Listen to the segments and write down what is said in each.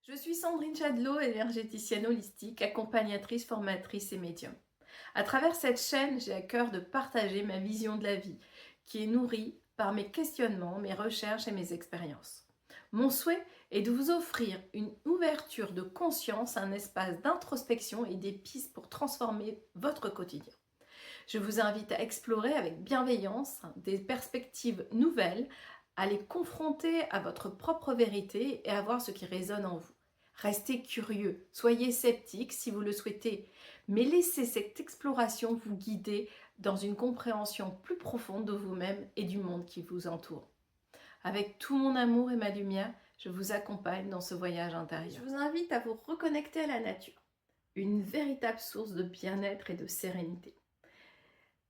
Je suis Sandrine Chadlot, énergéticienne holistique, accompagnatrice, formatrice et médium. À travers cette chaîne, j'ai à cœur de partager ma vision de la vie, qui est nourrie par mes questionnements, mes recherches et mes expériences. Mon souhait est de vous offrir une ouverture de conscience, un espace d'introspection et des pistes pour transformer votre quotidien. Je vous invite à explorer avec bienveillance des perspectives nouvelles, à les confronter à votre propre vérité et à voir ce qui résonne en vous. Restez curieux, soyez sceptique si vous le souhaitez, mais laissez cette exploration vous guider dans une compréhension plus profonde de vous-même et du monde qui vous entoure. Avec tout mon amour et ma lumière, je vous accompagne dans ce voyage intérieur. Je vous invite à vous reconnecter à la nature, une véritable source de bien-être et de sérénité.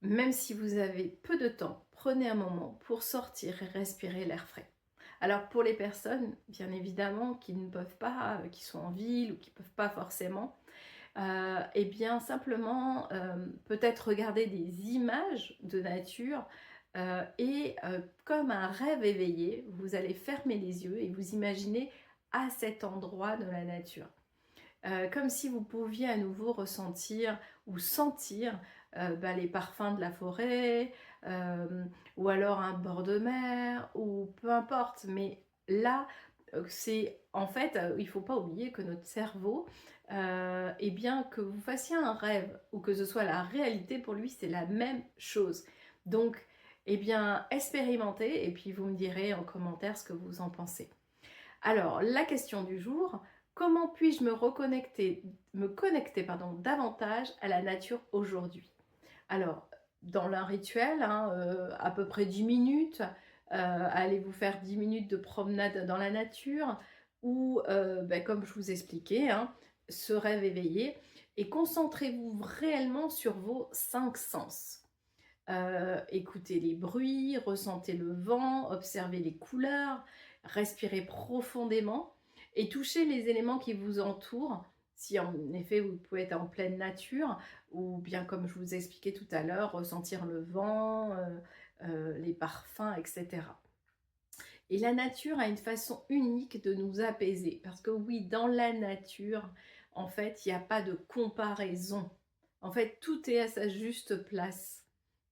Même si vous avez peu de temps, prenez un moment pour sortir et respirer l'air frais. Alors pour les personnes, bien évidemment, qui ne peuvent pas, qui sont en ville ou qui ne peuvent pas forcément, eh bien simplement peut-être regarder des images de nature et comme un rêve éveillé, vous allez fermer les yeux et vous imaginer à cet endroit de la nature. Comme si vous pouviez à nouveau ressentir ou sentir les parfums de la forêt, ou alors un bord de mer, ou peu importe. Mais là, c'est en fait, il ne faut pas oublier que notre cerveau, eh bien, que vous fassiez un rêve ou que ce soit la réalité, pour lui, c'est la même chose. Donc, eh bien, expérimentez et puis vous me direz en commentaire ce que vous en pensez. Alors, la question du jour, comment puis-je me connecter davantage à la nature aujourd'hui? Alors, dans un rituel, hein, à peu près 10 minutes, allez vous faire 10 minutes de promenade dans la nature ou, comme je vous expliquais, hein, ce rêve éveillé et concentrez-vous réellement sur vos 5 sens. Écoutez les bruits, ressentez le vent, observez les couleurs, respirez profondément et touchez les éléments qui vous entourent. Si en effet vous pouvez être en pleine nature ou bien comme je vous ai expliqué tout à l'heure, ressentir le vent, les parfums, etc. Et la nature a une façon unique de nous apaiser parce que oui, dans la nature, en fait, il n'y a pas de comparaison. En fait, tout est à sa juste place.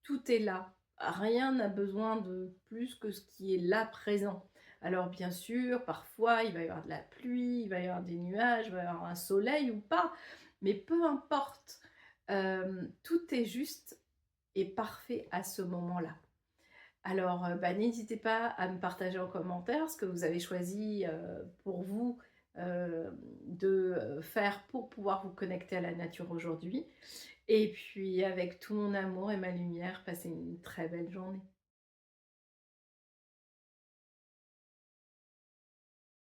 Tout est là. Rien n'a besoin de plus que ce qui est là présent. Alors bien sûr, parfois, il va y avoir de la pluie, il va y avoir des nuages, il va y avoir un soleil ou pas, mais peu importe. Tout est juste et parfait à ce moment-là. Alors, n'hésitez pas à me partager en commentaire ce que vous avez choisi pour vous de faire pour pouvoir vous connecter à la nature aujourd'hui. Et puis, avec tout mon amour et ma lumière, passez une très belle journée.